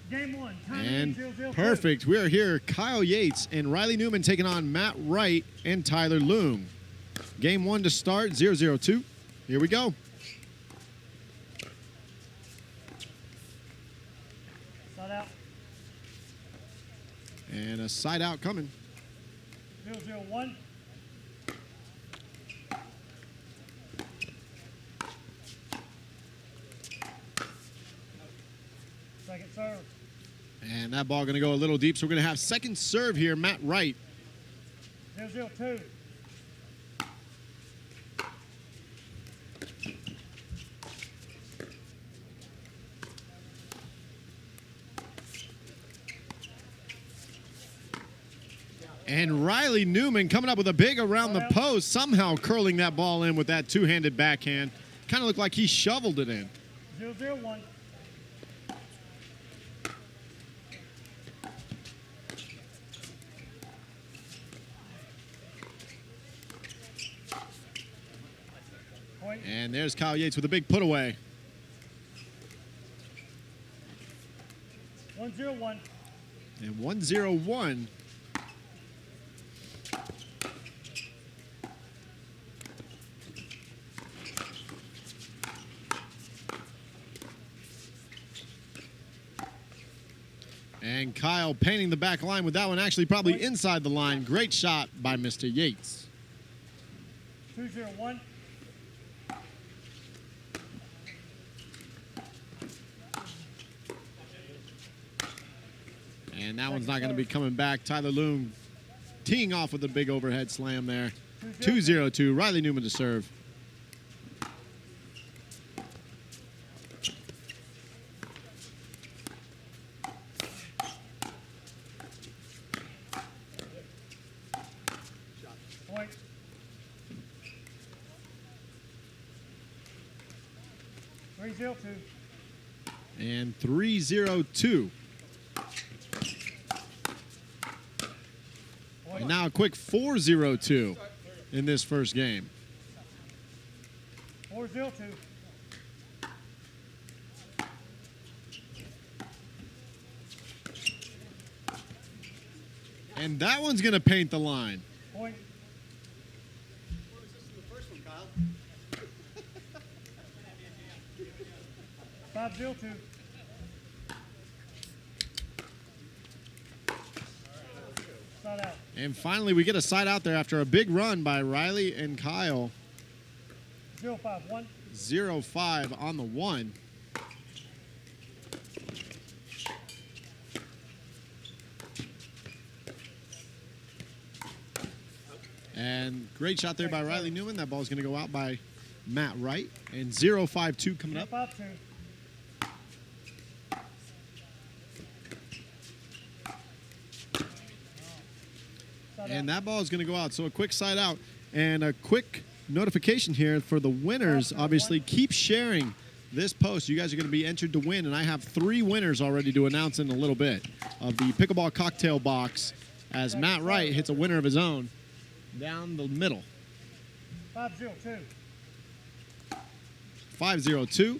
Game one. And 0-0-2. perfect. We are here. Kyle Yates and Riley Newman taking on Matt Wright and Tyler Loong. Game one to start, 0-0-2. Here we go. Side out. And a side out coming. 0-0-1. Second serve. And that ball going to go a little deep, so we're going to have second serve here, Matt Wright. 0-0-2. And Riley Newman coming up with a big around the post, somehow curling that ball in with that two-handed backhand. Kind of looked like he shoveled it in. 0-0-1. Point. And there's Kyle Yates with a big put away. 1-0-1. And 1-0-1. And Kyle painting the back line with that one, actually probably inside the line. Great shot by Mr. Yates. 2-0-1. And that one's not going to be coming back. Tyler Loong teeing off with a big overhead slam there. 2-0-2. Riley Newman to serve. Point. And 3-0-2. And now a quick 4-0-2 in this first game. 4-0-2. And that one's going to paint the line. Point. What was this in the first one, Kyle? 5-0-2. Side out. And finally, we get a side out there after a big run by Riley and Kyle. 0-5-1. 0-5 on the one. And great shot there by Riley Newman. That ball's going to go out by Matt Wright. And 0-5-2 coming up. 5-2. And that ball is going to go out. So a quick side out. And a quick notification here for the winners. Obviously, keep sharing this post. You guys are going to be entered to win. And I have 3 winners already to announce in a little bit of the Pickleball Cocktail Box as Matt Wright hits a winner of his own down the middle. 5-0-2. 5-0-2.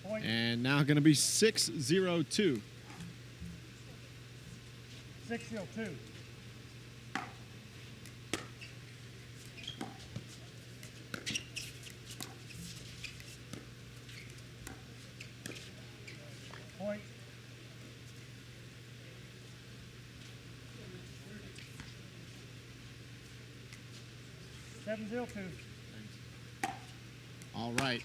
Point. And now going to be 6-0-2. 6-0-2. Point. 7-0-2. All right.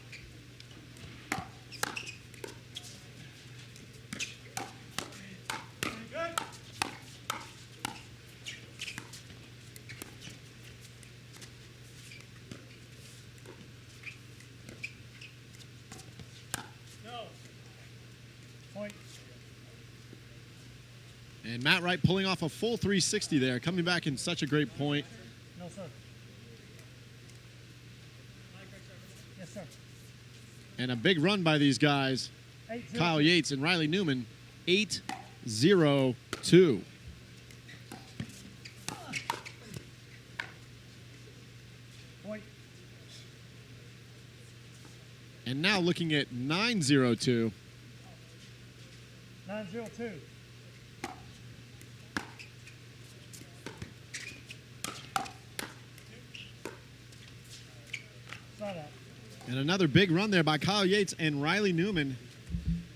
Point. And Matt Wright pulling off a full 360 there, coming back in such a great point. No, sir. Yes, sir. And a big run by these guys. 8-0. Kyle Yates and Riley Newman, 8-0-2. Point. And now looking at 9-0-2. 9-0-2. Side out. And another big run there by Kyle Yates and Riley Newman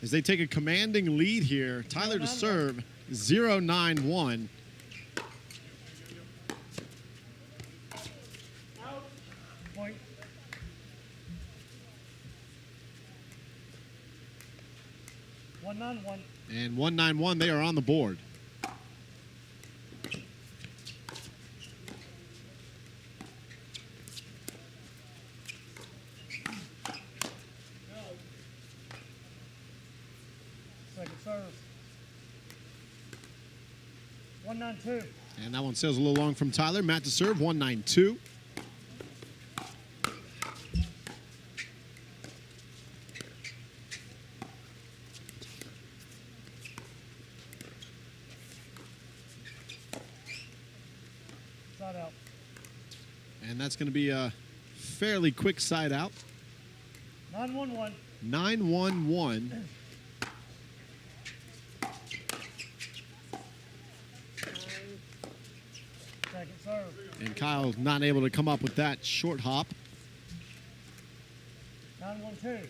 as they take a commanding lead here. Tyler to serve, 0-9-1. Point. One 9-1. And 1-9-1, they are on the board. Second serve. 1-9-2. And that one sails a little long from Tyler. Matt to serve, 1-9-2. Side out. And that's going to be a fairly quick side out. 9-1-1. 9-1-1. Second serve. And Kyle not able to come up with that short hop. 9-1-2.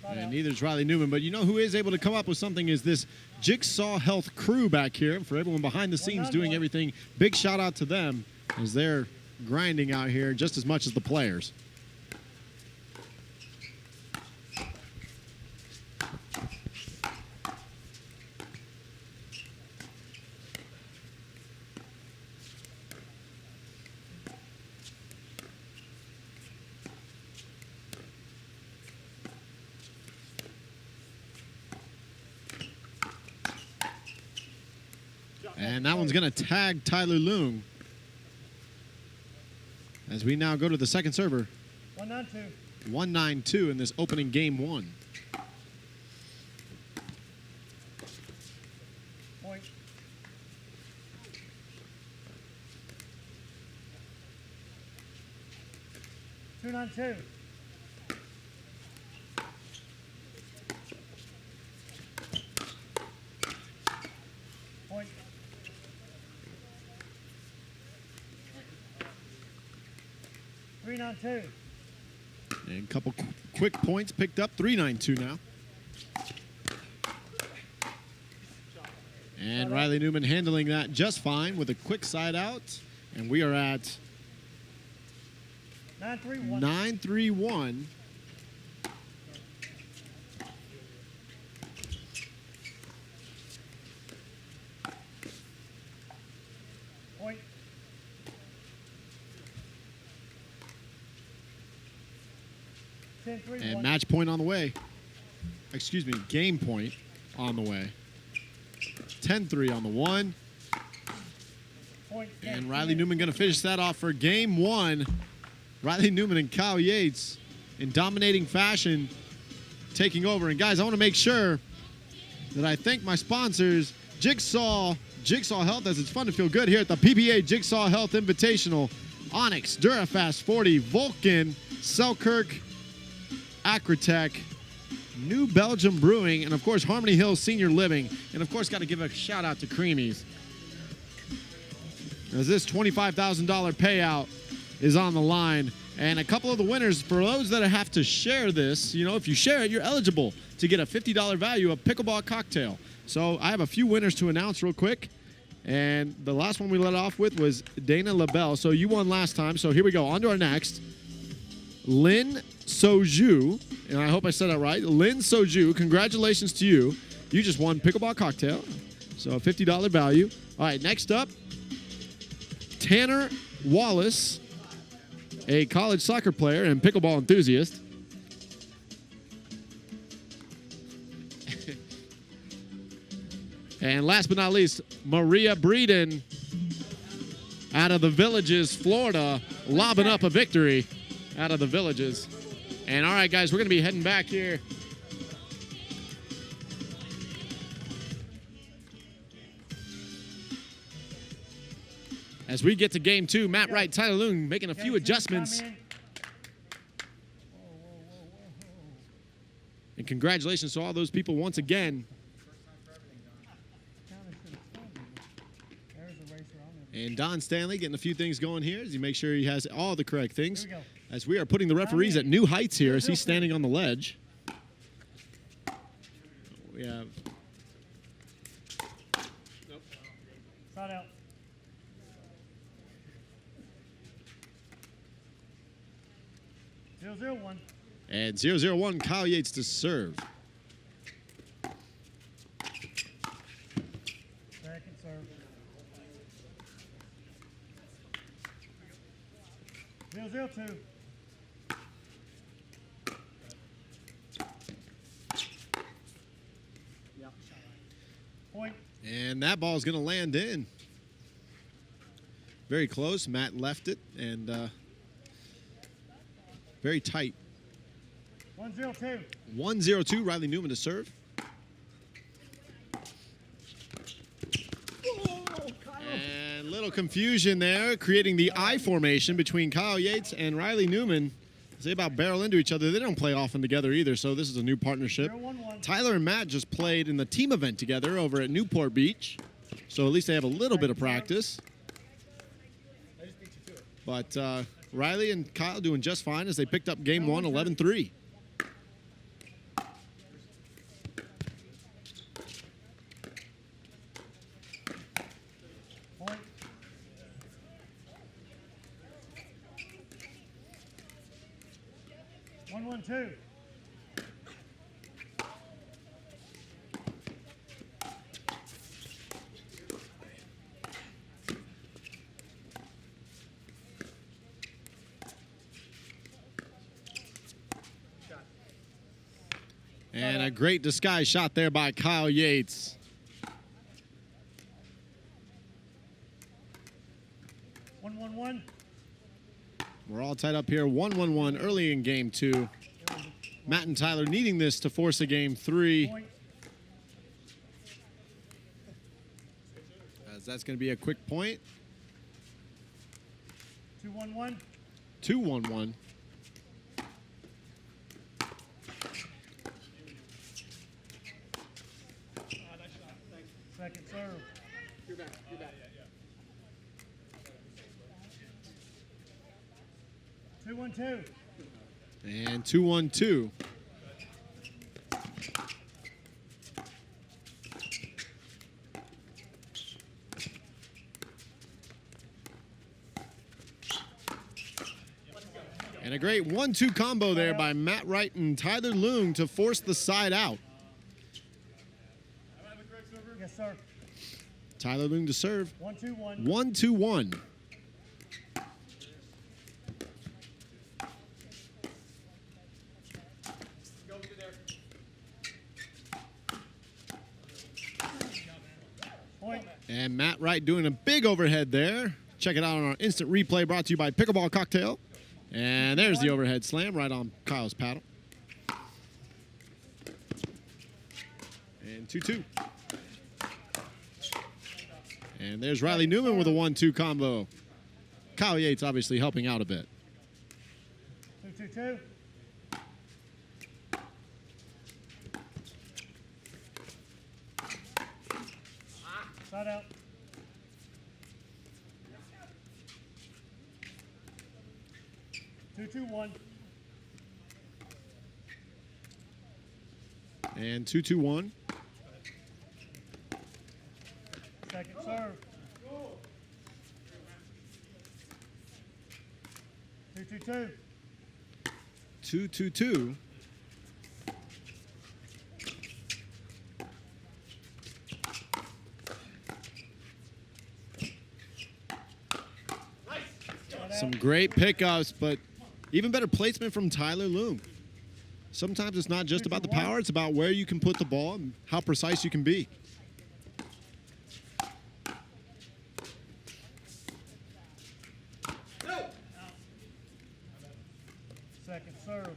Side And out. neither is Riley Newman. But you know who is able to come up with something is this Jigsaw Health crew back here. For everyone behind the scenes doing 1-9-1. everything, big shout out to them as they're grinding out here just as much as the players. And that one's going to tag Tyler Loong. As we now go to the second server, 1-9-2. 1-9-2 in this opening game one. Point. Two 9-2. Point. Three 9-2. And a couple quick points picked up, 3-9-2 now. And Riley Newman handling that just fine with a quick side out. And we are at 9-3-1. 9-3-1. Point. And match point on the way. Excuse me, game point on the way. 10-3 on the one. Point. And Riley Newman going to finish that off for game one. Riley Newman and Kyle Yates in dominating fashion taking over. And guys, I want to make sure that I thank my sponsors, Jigsaw Health, as it's fun to feel good here at the PPA Jigsaw Health Invitational. Onyx, Durafast 40, Vulcan, Selkirk, Acrotech, New Belgium Brewing, and of course Harmony Hills Senior Living. And of course got to give a shout out to Creamies, as this $25,000 payout is on the line. And a couple of the winners, for those that have to share this, you know, if you share it, you're eligible to get a $50 value of Pickleball cocktail. So I have a few winners to announce real quick. And the last one we let off with was Dana LaBelle. So you won last time. So here we go. On to our next. Lynn Soju, and I hope I said that right. Lynn Soju, congratulations to you. You just won Pickleball cocktail. So a $50 value. All right, next up, Tanner Wallace, a college soccer player and pickleball enthusiast. And last but not least, Maria Breeden out of the Villages, Florida, lobbing up a victory out of the Villages. And all right, guys, we're going to be heading back here. As we get to game 2, Matt Wright, Tyler Loong making a Game few two, adjustments. come in. And congratulations to all those people once again. There's a racer on there. And Don Stanley getting a few things going here as he makes sure he has all the correct things. Here we go. As we are putting the referees at new heights here as he's standing on the ledge. We have Side out. Zero, zero, one. and 0-0-1 Kyle Yates to serve. Second serve. 0-0-2. Point. And that ball is going to land in. Very close. Matt left it and very tight. 1-0-2. 1-0-2 Riley Newman to serve. And little confusion there, creating the I formation between Kyle Yates and Riley Newman. They about barrel into each other. They don't play often together either, so this is a new partnership. 0-1-1. Tyler and Matt just played in the team event together over at Newport Beach, so at least they have a little bit of practice. I just beat you to it. But Riley and Kyle doing just fine as they picked up game 1, 11-3. Point. One, one, two. And a great disguise shot there by Kyle Yates. One, one, one. We're all tied up here, 1-1-1 early in game 2. Matt and Tyler needing this to force a game 3, Point. as that's going to be a quick point. 2-1-1. 2-1-1. Second serve. You're back. You're back. 2-1-2. And 2-1-2. And a great 1-2 combo there by Matt Wright and Tyler Loong to force the side out. Yes, sir. Tyler Loong to serve. 1-2-1. 1-2-1. Go through there. Point. And Matt Wright doing a big overhead there. Check it out on our instant replay brought to you by Pickleball Cocktail. And there's the overhead slam right on Kyle's paddle. And 2-2. And there's Riley Newman with a 1-2 combo. Kyle Yates obviously helping out a bit. 2-2-2. Side out. Two, two, one. And 2-2-1. Second serve. 2-2-2. 2-2-2. Some great pickups, but even better placement from Tyler Loong. Sometimes it's not just about the power, it's about where you can put the ball and how precise you can be. Second serve.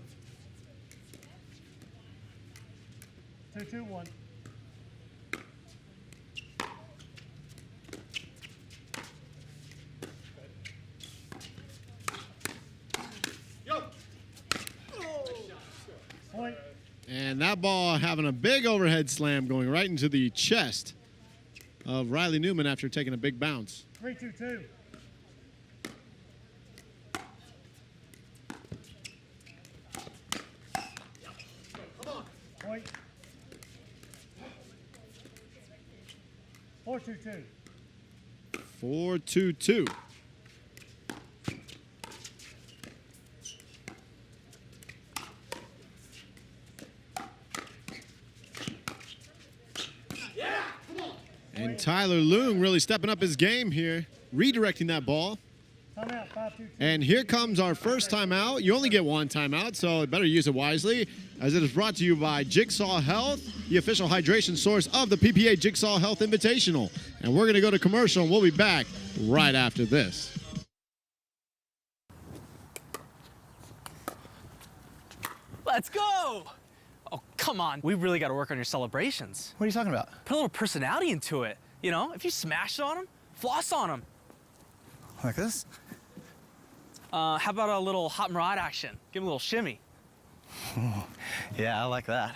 2-2-1. And that ball having a big overhead slam going right into the chest of Riley Newman after taking a big bounce. 3-2-2. Point. 4-2-2. 4-2-2. And Tyler Loong really stepping up his game here, redirecting that ball. Timeout. 5-2-2. And here comes our first timeout. You only get one timeout, so better use it wisely, as it is brought to you by Jigsaw Health, the official hydration source of the PPA Jigsaw Health Invitational. And we're going to go to commercial, and we'll be back right after this. Let's go! Oh, come on. We really got to work on your celebrations. What are you talking about? Put a little personality into it. You know, if you smash on them, floss on them. Like this? How about a little hot and rod action? Give 'em a little shimmy. Yeah, I like that.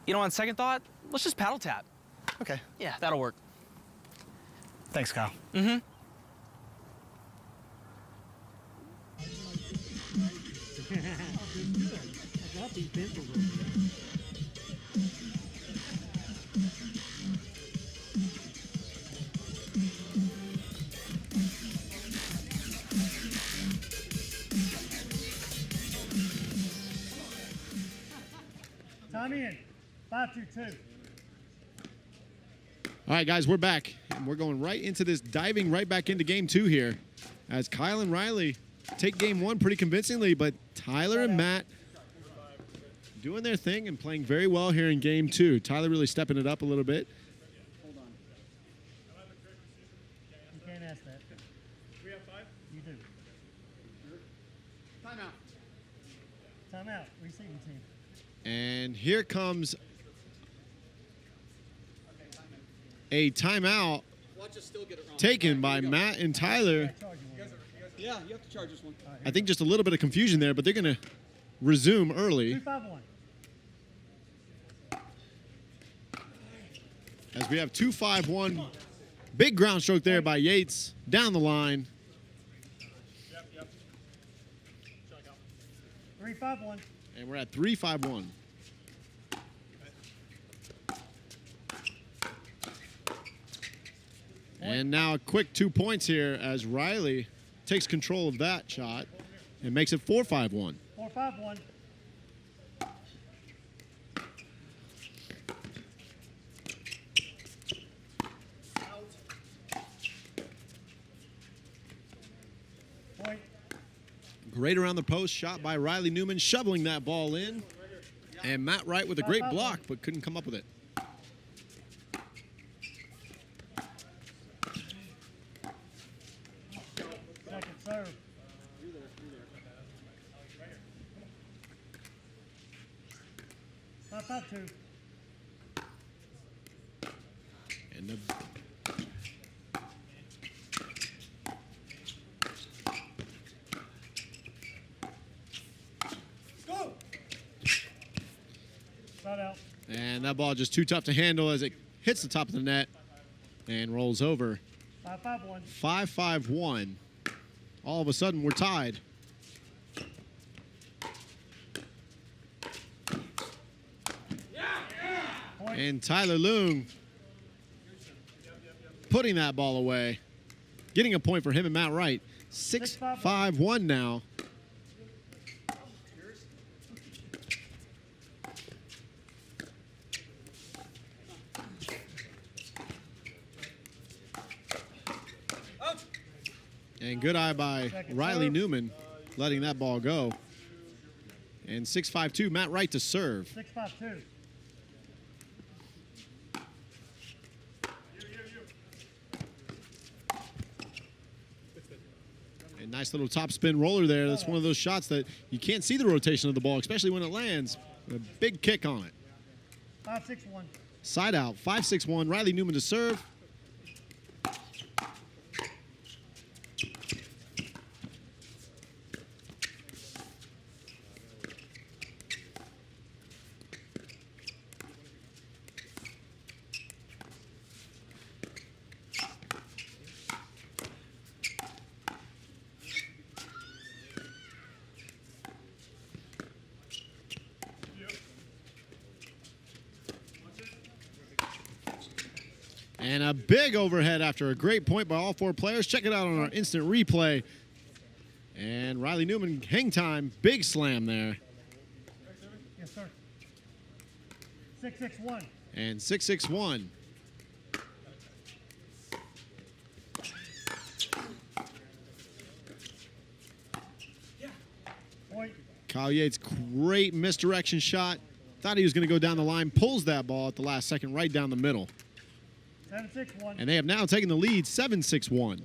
You know, on second thought, let's just paddle tap. Okay. Yeah, that'll work. Thanks, Kyle. Mm-hmm. Time in. 5-2-2. All right, guys, we're back. And we're going right into this, diving right back into game two here, as Kyle and Riley take game one pretty convincingly, but Tyler and Matt doing their thing and playing very well here in game two. Tyler really stepping it up a little bit. You can't ask that. We have 5? You do. Timeout. Timeout. Receiving team. And here comes a timeout Watch us still get it wrong. taken by Matt and Tyler. Charge you one. Yeah, you have to charge this one. I think just a little bit of confusion there, but they're going to resume early 2-5-1. as we have 2-5-1. Big ground stroke there by Yates down the line. 3-5-1. And we're at 3-5-1. And now a quick 2 points here as Riley takes control of that shot and makes it 4-5-1. 4-5-1. Point. Great around the post shot by Riley Newman, shoveling that ball in. And Matt Wright with a great block, but couldn't come up with it. Second serve. Five, 5-2. And the Go! Side out. And that ball just too tough to handle as it hits the top of the net and rolls over. 5-5-1. 5-5-1. All of a sudden, we're tied. Point. And Tyler Loong putting that ball away. Getting a point for him and Matt Wright. 6-5-1 now. And good eye by Riley Newman, letting that ball go. And 6-5-2, Matt Wright to serve. 6-5-2. A nice little top spin roller there. That's one of those shots that you can't see the rotation of the ball, especially when it lands. A big kick on it. 5-6-1. Side out, 5-6-1. Riley Newman to serve. And a big overhead after a great point by all four players. Check it out on our instant replay. And Riley Newman, hang time, big slam there. Yes, sir. 6-6-1. And 6-6-1. Point. Kyle Yates, great misdirection shot. Thought he was going to go down the line, pulls that ball at the last second right down the middle. 7-6-1. And they have now taken the lead, 7-6-1.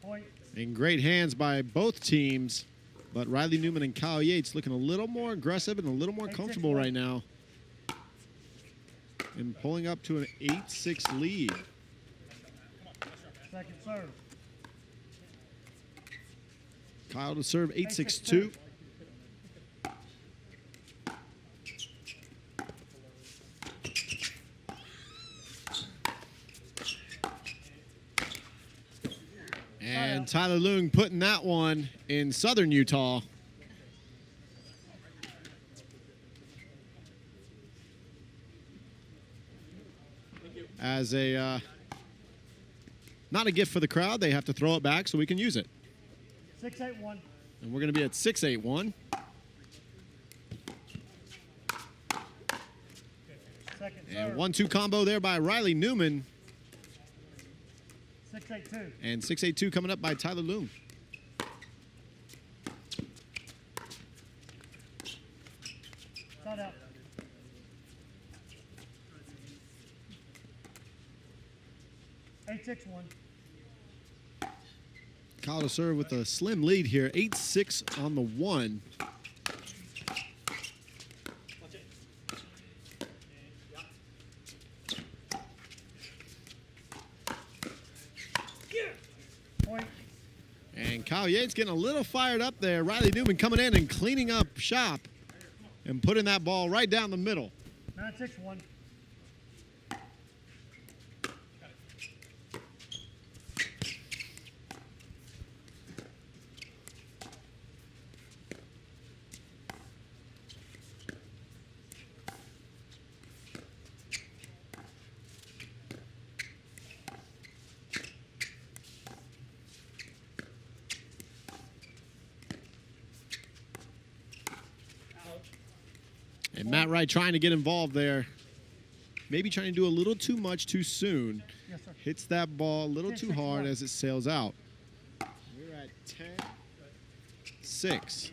Point. In great hands by both teams, but Riley Newman and Kyle Yates looking a little more aggressive and a little more comfortable right now. And pulling up to an 8-6 lead. Second serve. Kyle to serve 8-6-2. And Tyler Loong putting that one in southern Utah. As a, not a gift for the crowd, they have to throw it back so we can use it. 6-8-1. And we're going to be at 6-8-1. Second And serve. 1-2 combo there by Riley Newman. 6-8-2. And 6-8-2 coming up by Tyler Loong. Side out. Eight, 6-1. Kyle to serve with a slim lead here, 8-6 on the one. Point. And Kyle Yates getting a little fired up there. Riley Newman coming in and cleaning up shop and putting that ball right down the middle. 9-6-1. And Matt Wright trying to get involved there. Maybe trying to do a little too much too soon. Yes, sir. Hits that ball a little too hard as it sails out. We're at 10-6.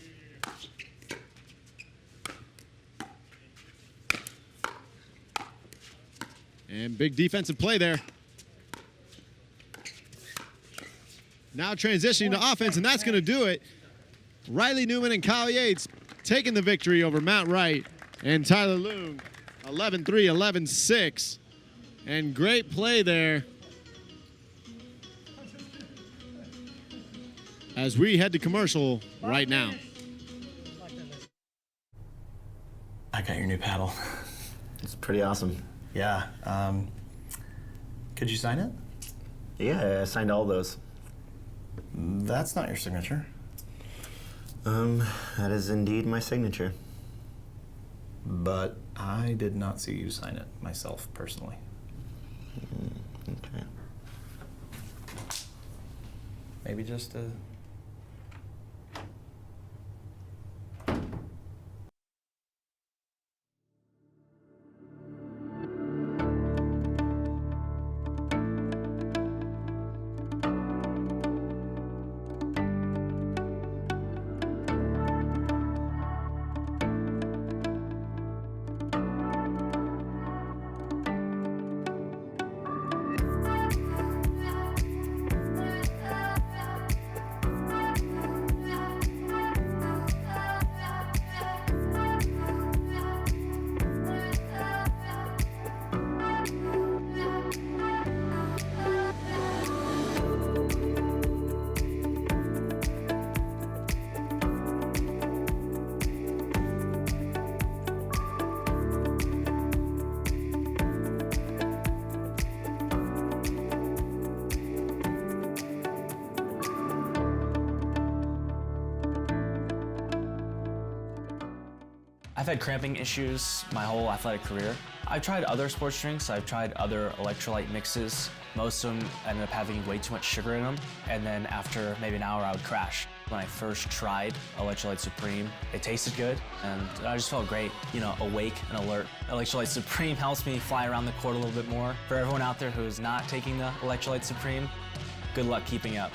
And big defensive play there. Now transitioning to offense, and that's going to do it. Riley Newman and Kyle Yates taking the victory over Matt Wright and Tyler Loong. 11-3, 11-6. And great play there. As we head to commercial right now. I got your new paddle. It's pretty awesome. Yeah. Could you sign it? Yeah, I signed all those. That's not your signature. That is indeed my signature. But I did not see you sign it myself, personally. Okay. Maybe just a... I've had cramping issues my whole athletic career. I've tried other sports drinks, I've tried other electrolyte mixes. Most of them ended up having way too much sugar in them, and then after maybe an hour I would crash. When I first tried Electrolyte Supreme, it tasted good, and I just felt great, you know, awake and alert. Electrolyte Supreme helps me fly around the court a little bit more. For everyone out there who's not taking the Electrolyte Supreme, good luck keeping up.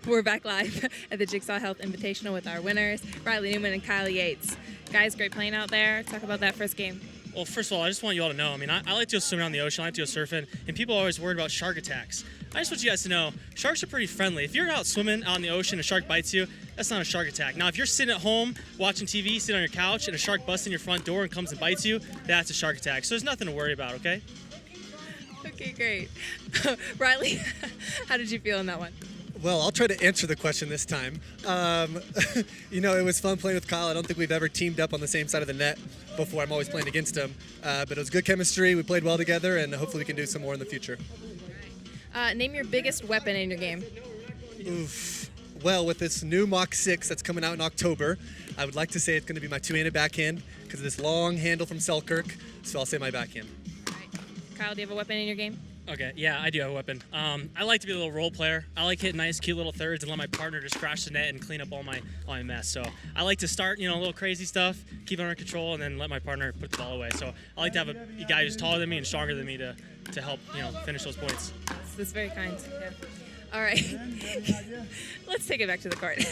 We're back live at the Jigsaw Health Invitational with our winners, Riley Newman and Kyle Yates. Guys, great playing out there. Talk about that first game. Well, first of all, I just want you all to know, I mean, I like to go swimming on the ocean, I like to go surfing, and people are always worried about shark attacks. I just want you guys to know, sharks are pretty friendly. If you're out swimming out in the ocean and a shark bites you, that's not a shark attack. Now, if you're sitting at home watching TV, sitting on your couch, and a shark busts in your front door and comes and bites you, that's a shark attack. So there's nothing to worry about, okay? Okay, great. Riley, how did you feel in that one? Well, I'll try to answer the question this time. You know, it was fun playing with Kyle. I don't think we've ever teamed up on the same side of the net before. I'm always playing against him. But it was good chemistry. We played well together, and hopefully we can do some more in the future. Name your biggest weapon in your game. Oof. Well, with this new Mach 6 that's coming out in October, I would like to say it's going to be my two-handed backhand because of this long handle from Selkirk. So I'll say my backhand. All right. Kyle, do you have a weapon in your game? Okay, yeah, I do have a weapon. I like to be a little role player. I like hitting nice, cute little thirds and let my partner just crash the net and clean up all my mess. So I like to start, you know, a little crazy stuff, keep it under control, and then let my partner put the ball away. So I like to have a guy who's taller than me and stronger than me to help, you know, finish those points. That's very kind. Yeah. All right. Let's take it back to the court.